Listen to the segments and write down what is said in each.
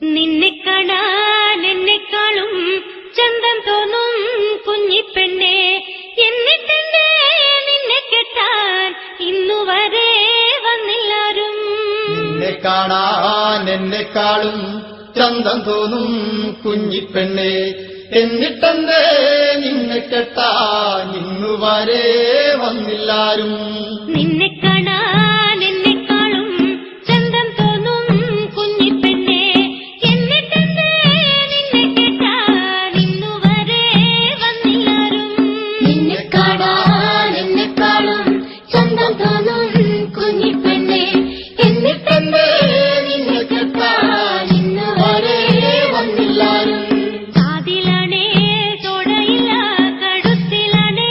നിന്നെ കാണാൻ എന്നെക്കാളും ചന്തം തോന്നും കുഞ്ഞിപ്പെണ്ണെ, എന്നിട്ടെന്നെ നിന്നെ കെട്ടാൻ ഇന്നുവരെ വന്നില്ലാരും. നിന്നെ കാണാൻ എന്നെക്കാളും ചന്തം തോന്നും കുഞ്ഞിപ്പെണ്ണെ, എന്നിട്ടെന്തേ നിന്നെ കെട്ടാൻ ഇന്നുവരെ വന്നില്ലാരും. നിന്നെ കാണാൻ എന്നെക്കാളും ചന്തം തോന്നും കുഞ്ഞിപ്പെണ്ണെ, എന്നിട്ടെന്തേ നിന്നെ കെട്ടാൻ ഇന്നുവരെ വന്നില്ലാരും. നിന്നെ കാണാൻ എന്നെക്കാളും ചന്തം തോന്നും കുഞ്ഞിപ്പെണ്ണെ, എന്നിട്ടെന്തേ നിന്നെ കെട്ടാൻ ഇന്നുവരെ വന്നില്ലാരും. കാതിലാണേ തോടയില്ല, കഴുത്തിലാണേ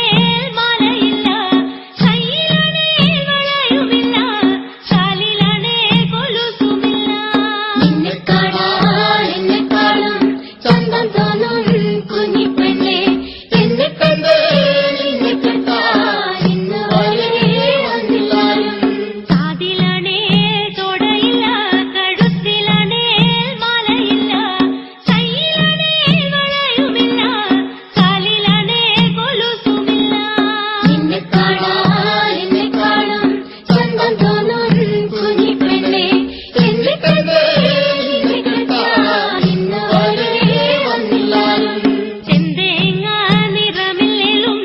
മാലയില്ല, കയ്യിലാണേ വളയുമില്ല, കാലിലാണേ കൊലുസുമില്ല. നിന്നെ കാണാൻ എന്നെക്കാളും ചന്തം തോന്നും കുഞ്ഞിപ്പെണ്ണെ, എന്നിട്ടെന്തേ നിന്നെ കെട്ടാൻ ഇന്നുവരെ വന്നില്ലാരും. കാതിലാണേ തോടയില്ല, കഴുത്തിലാണേ മാലയില്ല, കയ്യിലാണേ വളയുമില്ല, കാലിലാണേ കൊലുസുമില്ല. നിന്നെ കാണാൻ എന്നെക്കാളും ചന്തം തോന്നും കുഞ്ഞിപ്പെണ്ണെ, എന്നിട്ടെന്തേ നിന്നെ കെട്ടാൻ ഇന്നുവരെ വന്നില്ലാരും. ചെന്തേങ്ങ നിറമില്ലേലും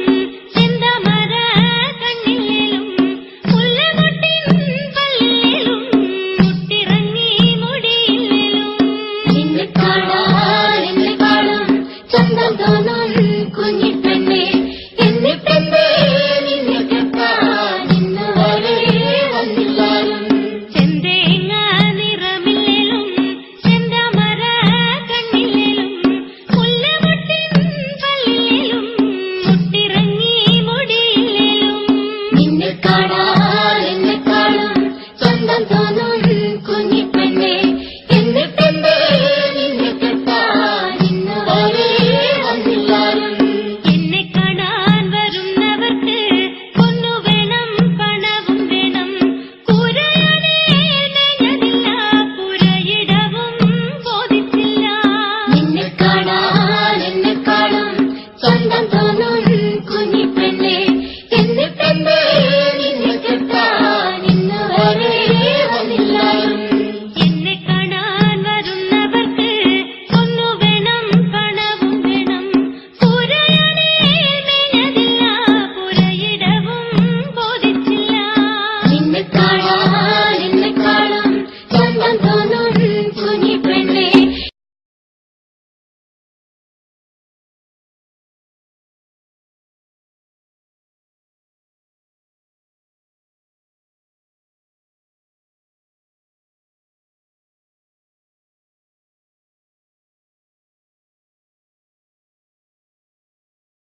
ചെന്തമര കണ്ണില്ലേലും മുല്ലമൊട്ടിൻ പല്ലില്ലേലും മുട്ടിറങ്ങി മുടിയില്ലേലും. നിന്നെ കാണാൻ എന്നെക്കാളും ചന്തം തോന്നും കുഞ്ഞിപ്പെണ്ണെ, എന്നിട്ടെന്തേ നിന്നെ കെട്ടാൻ ഇന്നുവരെ വന്നില്ലാരും. ചെന്തേങ്ങ നിറമില്ലേലും ചെന്തമര കണ്ണില്ലേലും മുല്ലമൊട്ടിൻ പല്ലില്ലേലും മുട്ടിറങ്ങി മുടിയില്ലേലും. നിന്നെ കാണാൻ